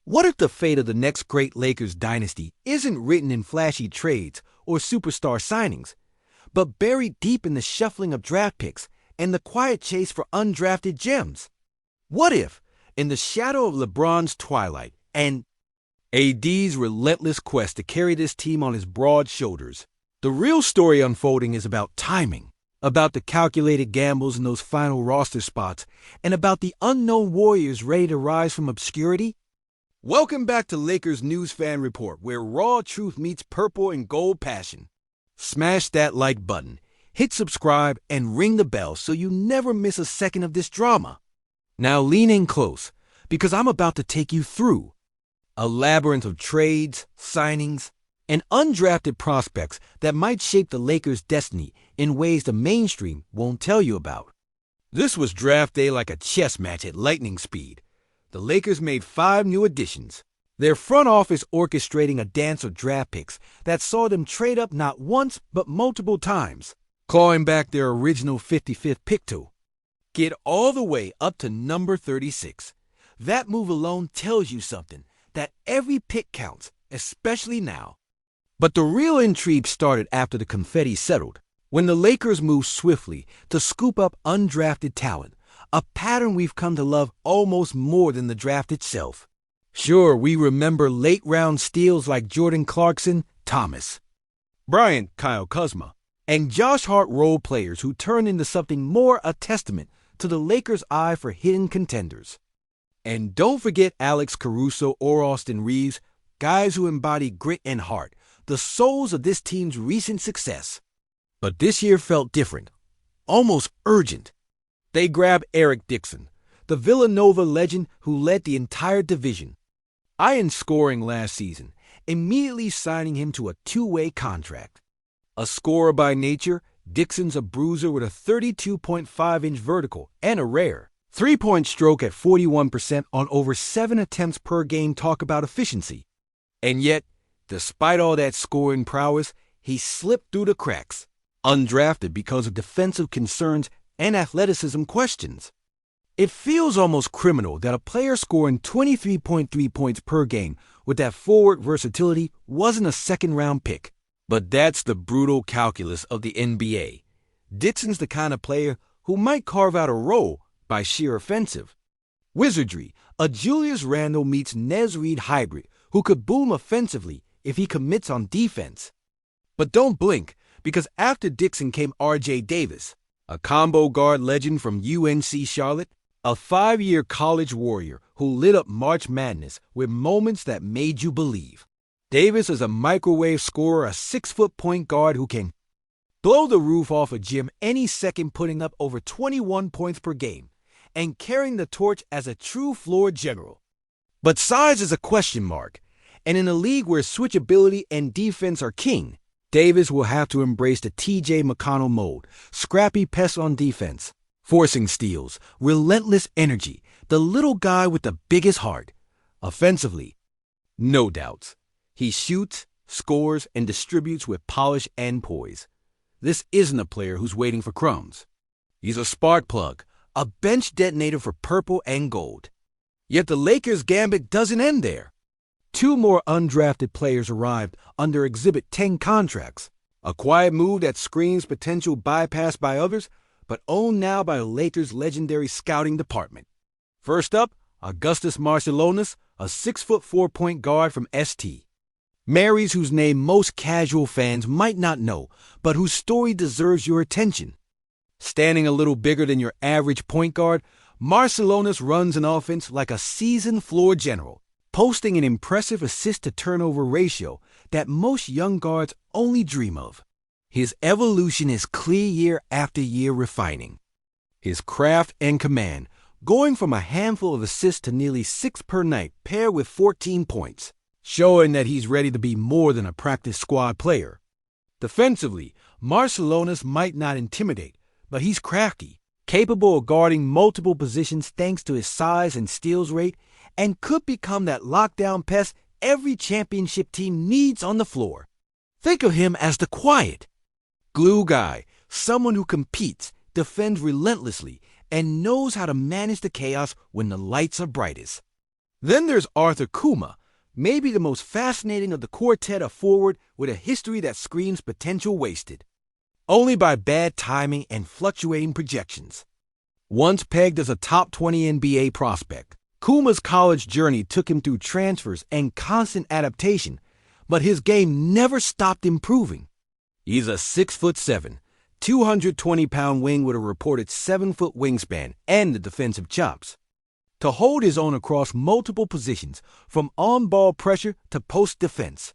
What if the fate of the next great Lakers dynasty isn't written in flashy trades or superstar signings, but buried deep in the shuffling of draft picks and the quiet chase for undrafted gems? What if, in the shadow of LeBron's twilight and AD's relentless quest to carry this team on his broad shoulders, the real story unfolding is about timing, about the calculated gambles in those final roster spots, and about the unknown warriors ready to rise from obscurity? Welcome back to Lakers News Fan Report, where raw truth meets purple and gold passion. Smash that like button, hit subscribe, and ring the bell so you never miss a second of this drama. Now lean in close, because I'm about to take you through a labyrinth of trades, signings, and undrafted prospects that might shape the Lakers' destiny in ways the mainstream won't tell you about. This was draft day like a chess match at lightning speed. The Lakers made 5 new additions, their front office orchestrating a dance of draft picks that saw them trade up not once but multiple times, clawing back their original 55th pick to get all the way up to number 36. That move alone tells you something, that every pick counts, especially now. But the real intrigue started after the confetti settled, when the Lakers moved swiftly to scoop up undrafted talent, a pattern we've come to love almost more than the draft itself. Sure, we remember late-round steals like Jordan Clarkson, Thomas, Bryant, Kyle Kuzma, and Josh Hart role players who turned into something more, a testament to the Lakers' eye for hidden contenders. And don't forget Alex Caruso or Austin Reeves, guys who embody grit and heart, the souls of this team's recent success. But this year felt different, almost urgent. They grabbed Eric Dixon, the Villanova legend who led the entire division, in scoring last season, immediately signing him to a 2-way contract. A scorer by nature, Dixon's a bruiser with a 32.5-inch vertical and a rare three-point stroke at 41% on over 7 attempts per game. Talk about efficiency. And yet, despite all that scoring prowess, he slipped through the cracks, undrafted because of defensive concerns and athleticism questions. It feels almost criminal that a player scoring 23.3 points per game with that forward versatility wasn't a second-round pick. But that's the brutal calculus of the NBA. Dixon's the kind of player who might carve out a role by sheer offensive wizardry, a Julius Randle meets Nez Reid hybrid who could boom offensively if he commits on defense. But don't blink, because after Dixon came R.J. Davis, a combo guard legend from UNC Charlotte, a 5-year college warrior who lit up March Madness with moments that made you believe. Davis is a microwave scorer, a 6-foot point guard who can blow the roof off a gym any second, putting up over 21 points per game and carrying the torch as a true floor general. But size is a question mark, and in a league where switchability and defense are king, Davis will have to embrace the T.J. McConnell mode, scrappy pest on defense, forcing steals, relentless energy, the little guy with the biggest heart. Offensively, no doubts. He shoots, scores, and distributes with polish and poise. This isn't a player who's waiting for crumbs. He's a spark plug, a bench detonator for purple and gold. Yet the Lakers' gambit doesn't end there. 2 more undrafted players arrived under Exhibit 10 contracts, a quiet move that screams potential bypass by others, but owned now by the Lakers' legendary scouting department. First up, Augustas Marciulionis, a 6-foot 4-point guard from St. Mary's, whose name most casual fans might not know, but whose story deserves your attention. Standing a little bigger than your average point guard, Marciulionis runs an offense like a seasoned floor general, posting an impressive assist-to-turnover ratio that most young guards only dream of. His evolution is clear year after year, refining his craft and command, going from a handful of assists to nearly 6 per night, paired with 14 points, showing that he's ready to be more than a practice squad player. Defensively, Marciulionis might not intimidate, but he's crafty, capable of guarding multiple positions thanks to his size and steals rate, and could become that lockdown pest every championship team needs on the floor. Think of him as the quiet glue guy, someone who competes, defends relentlessly, and knows how to manage the chaos when the lights are brightest. Then there's Arthur Kuma, maybe the most fascinating of the quartet of forward with a history that screams potential wasted, only by bad timing and fluctuating projections. Once pegged as a top 20 NBA prospect, Kuma's college journey took him through transfers and constant adaptation, but his game never stopped improving. He's a 6'7", 220-pound wing with a reported 7-foot wingspan and the defensive chops to hold his own across multiple positions, from on-ball pressure to post-defense.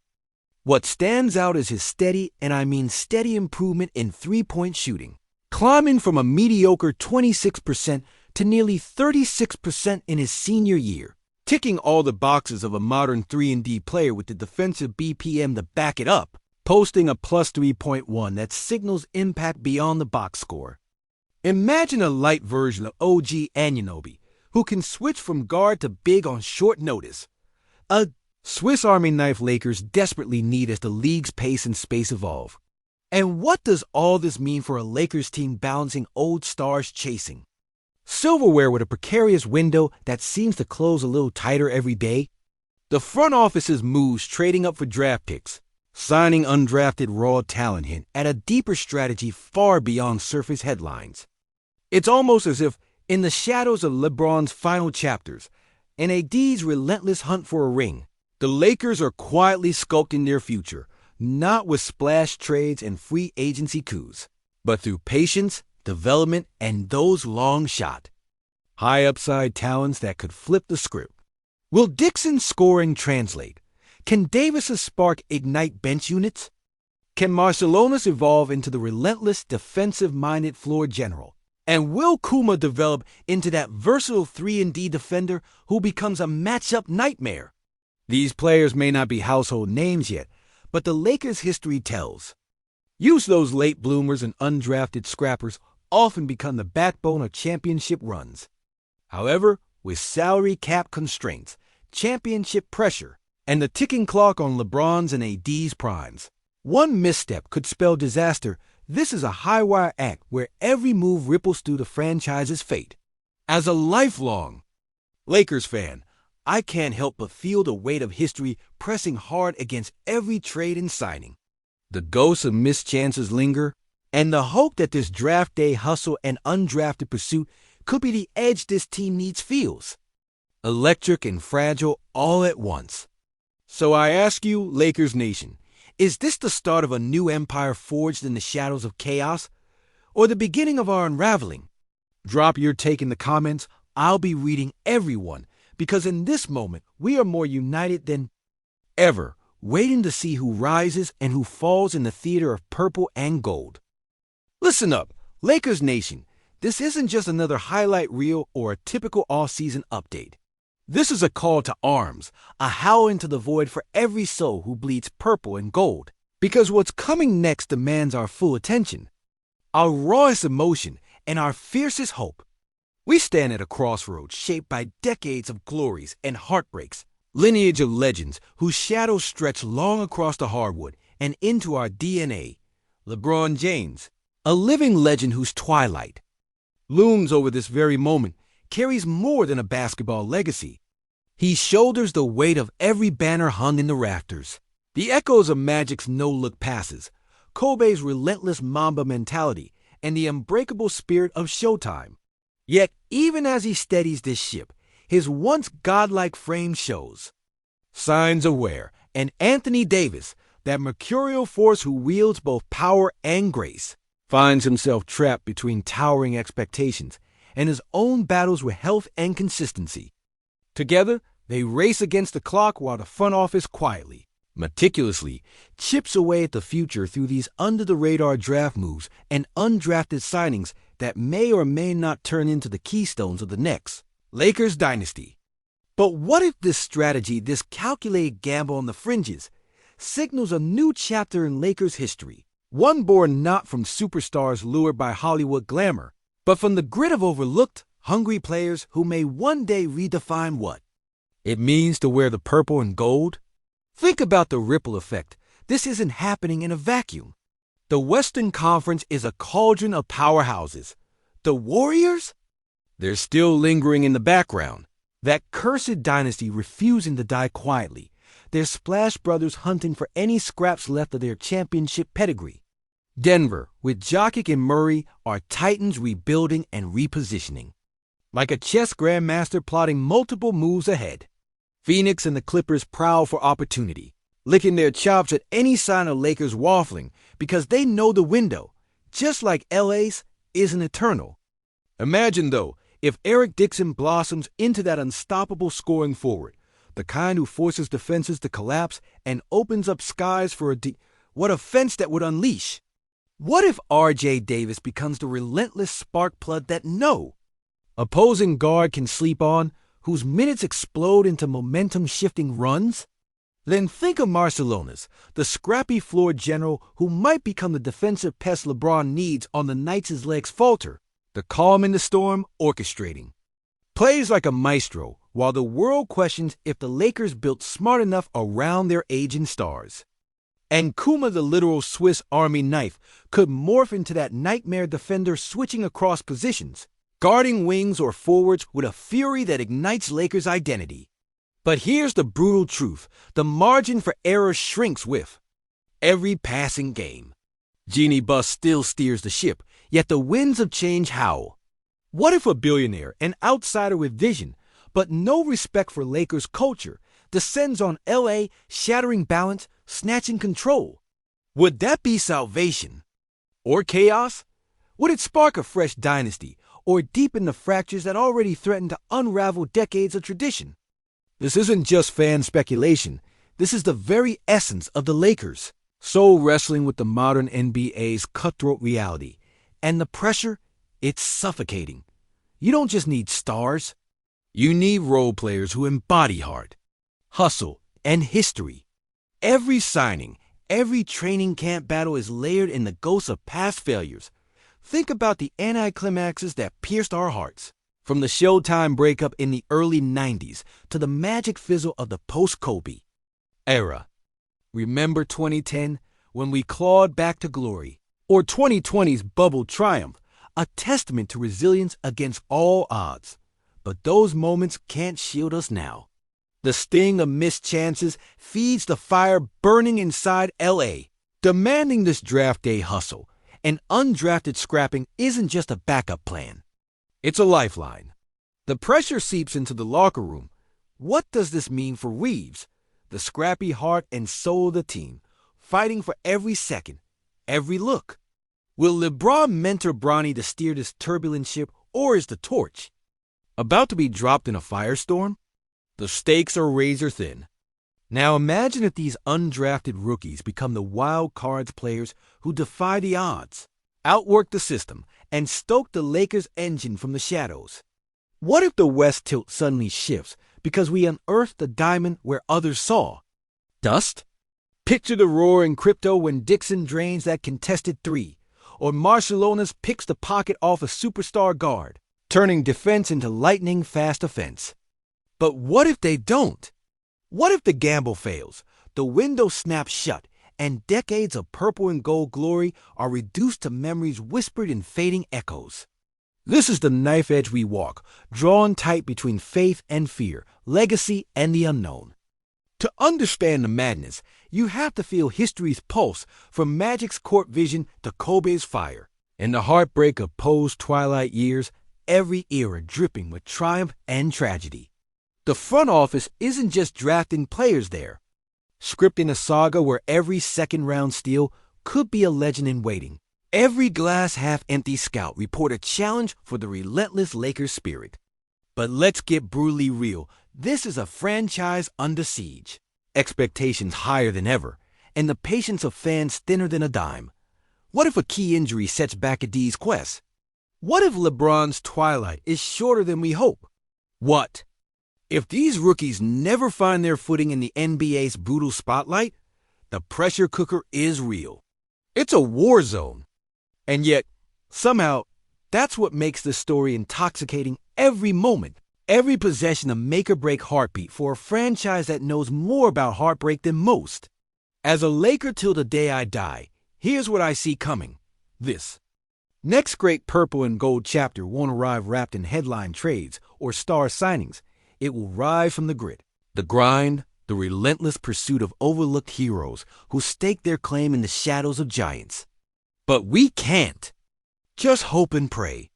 What stands out is his steady, and I mean steady, improvement in three-point shooting, climbing from a mediocre 26% to nearly 36% in his senior year, ticking all the boxes of a modern 3-and-D player with the defensive BPM to back it up, posting a plus 3.1 that signals impact beyond the box score. Imagine a light version of OG Anunoby, who can switch from guard to big on short notice. A Swiss Army knife Lakers desperately need as the league's pace and space evolve. And what does all this mean for a Lakers team balancing old stars chasing silverware with a precarious window that seems to close a little tighter every day? The front office's moves trading up for draft picks, signing undrafted raw talent hint at a deeper strategy far beyond surface headlines. It's almost as if, in the shadows of LeBron's final chapters and AD's relentless hunt for a ring, the Lakers are quietly sculpting their future, not with splash trades and free agency coups, but through patience, development, and those long shot, high upside talents that could flip the script. Will Dixon's scoring translate? Can Davis's spark ignite bench units? Can Marciulionis evolve into the relentless, defensive-minded floor general? And will Kuma develop into that versatile 3-and-D defender who becomes a matchup nightmare? These players may not be household names yet, but the Lakers' history tells. Use those late bloomers and undrafted scrappers often become the backbone of championship runs. However, with salary cap constraints, championship pressure, and the ticking clock on LeBron's and AD's primes, one misstep could spell disaster. This is a high-wire act where every move ripples through the franchise's fate. As a lifelong Lakers fan, I can't help but feel the weight of history pressing hard against every trade and signing. The ghosts of missed chances linger, and the hope that this draft day hustle and undrafted pursuit could be the edge this team needs feels electric and fragile all at once. So I ask you, Lakers Nation, is this the start of a new empire forged in the shadows of chaos, or the beginning of our unraveling? Drop your take in the comments. I'll be reading everyone, because in this moment, we are more united than ever, waiting to see who rises and who falls in the theater of purple and gold. Listen up, Lakers Nation. This isn't just another highlight reel or a typical off-season update. This is a call to arms, a howl into the void for every soul who bleeds purple and gold. Because what's coming next demands our full attention, our rawest emotion, and our fiercest hope. We stand at a crossroads shaped by decades of glories and heartbreaks, lineage of legends whose shadows stretch long across the hardwood and into our DNA. LeBron James, a living legend whose twilight looms over this very moment, carries more than a basketball legacy. He shoulders the weight of every banner hung in the rafters. The echoes of Magic's no-look passes, Kobe's relentless Mamba mentality, and the unbreakable spirit of Showtime. Yet, even as he steadies this ship, his once godlike frame shows signs of wear, and Anthony Davis, that mercurial force who wields both power and grace, finds himself trapped between towering expectations and his own battles with health and consistency. Together, they race against the clock while the front office quietly, meticulously, chips away at the future through these under-the-radar draft moves and undrafted signings that may or may not turn into the keystones of the next Lakers dynasty. But what if this strategy, this calculated gamble on the fringes, signals a new chapter in Lakers history, one born not from superstars lured by Hollywood glamour, but from the grit of overlooked, hungry players who may one day redefine what it means to wear the purple and gold? Think about the ripple effect. This isn't happening in a vacuum. The Western Conference is a cauldron of powerhouses. The Warriors? They're still lingering in the background, That cursed dynasty refusing to die quietly, their Splash Brothers hunting for any scraps left of their championship pedigree. Denver, with Jokic and Murray, are titans rebuilding and repositioning. Like a chess grandmaster plotting multiple moves ahead. Phoenix and the Clippers prowl for opportunity, licking their chops at any sign of Lakers waffling because they know the window, just like LA's, isn't eternal. Imagine, though, if Eric Dixon blossoms into that unstoppable scoring forward, the kind who forces defenses to collapse and opens up skies for what offense that would unleash. What if R.J. Davis becomes the relentless spark plug that no opposing guard can sleep on, whose minutes explode into momentum-shifting runs? Then think of Barcelona's, the scrappy floor general who might become the defensive pest LeBron needs on the nights his legs falter, the calm in the storm orchestrating. Plays like a maestro, while the world questions if the Lakers built smart enough around their aging stars. And Kuma, the literal Swiss Army knife, could morph into that nightmare defender switching across positions, guarding wings or forwards with a fury that ignites Lakers' identity. But here's the brutal truth. The margin for error shrinks with every passing game. Genie Bus still steers the ship, yet the winds of change howl. What if a billionaire, an outsider with vision, but no respect for Lakers culture, descends on LA, shattering balance, snatching control? Would that be salvation? Or chaos? Would it spark a fresh dynasty, or deepen the fractures that already threaten to unravel decades of tradition? This isn't just fan speculation. This is the very essence of the Lakers, so wrestling with the modern NBA's cutthroat reality. And the pressure, it's suffocating. You don't just need stars. You need role players who embody heart, hustle, and history. Every signing, every training camp battle is layered in the ghosts of past failures. Think about the anticlimaxes that pierced our hearts. From the Showtime breakup in the early 90s to the magic fizzle of the post-Kobe era. Remember 2010, when we clawed back to glory? Or 2020's bubble triumph, a testament to resilience against all odds. But those moments can't shield us now. The sting of missed chances feeds the fire burning inside LA, demanding this draft day hustle. And undrafted scrapping isn't just a backup plan. It's a lifeline. The pressure seeps into the locker room. What does this mean for Reeves, the scrappy heart and soul of the team, fighting for every second, every look? Will LeBron mentor Bronny to steer this turbulent ship, or is the torch about to be dropped in a firestorm? The stakes are razor thin. Now imagine if these undrafted rookies become the wild cards players who defy the odds, outwork the system, and stoke the Lakers' engine from the shadows. What if the West tilt suddenly shifts because we unearthed the diamond where others saw dust? Picture the roar in crypto when Dixon drains that contested three, or Barcelona's picks the pocket off a superstar guard, turning defense into lightning-fast offense. But what if they don't? What if the gamble fails, the window snaps shut, and decades of purple and gold glory are reduced to memories whispered in fading echoes? This is the knife edge we walk, drawn tight between faith and fear, legacy and the unknown. To understand the madness, you have to feel history's pulse, from Magic's court vision to Kobe's fire. In the heartbreak of Poe's twilight years, every era dripping with triumph and tragedy. The front office isn't just drafting players there, scripting a saga where every second-round steal could be a legend in waiting. Every glass half-empty scout report a challenge for the relentless Lakers spirit. But let's get brutally real. This is a franchise under siege. Expectations higher than ever, and the patience of fans thinner than a dime. What if a key injury sets back a D's quest? What if LeBron's twilight is shorter than we hope? What if these rookies never find their footing in the NBA's brutal spotlight? The pressure cooker is real. It's a war zone. And yet, somehow, that's what makes this story intoxicating every moment. Every possession a make-or-break heartbeat for a franchise that knows more about heartbreak than most. As a Laker till the day I die, here's what I see coming. This next great purple and gold chapter won't arrive wrapped in headline trades or star signings. It will rise from the grit, the grind, the relentless pursuit of overlooked heroes who stake their claim in the shadows of giants. But we can't just hope and pray.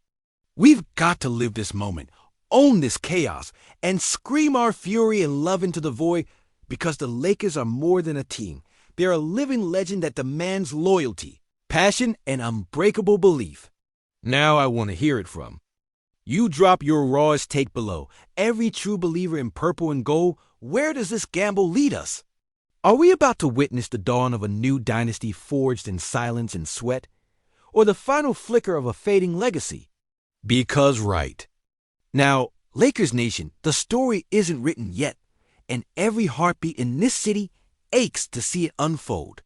We've got to live this moment, own this chaos, and scream our fury and love into the void, because the Lakers are more than a team. They're a living legend that demands loyalty, passion, and unbreakable belief. Now I want to hear it from you. Drop your rawest take below. Every true believer in purple and gold, where does this gamble lead us? Are we about to witness the dawn of a new dynasty forged in silence and sweat, or the final flicker of a fading legacy? Because right. Now, Lakers Nation, the story isn't written yet, and every heartbeat in this city aches to see it unfold.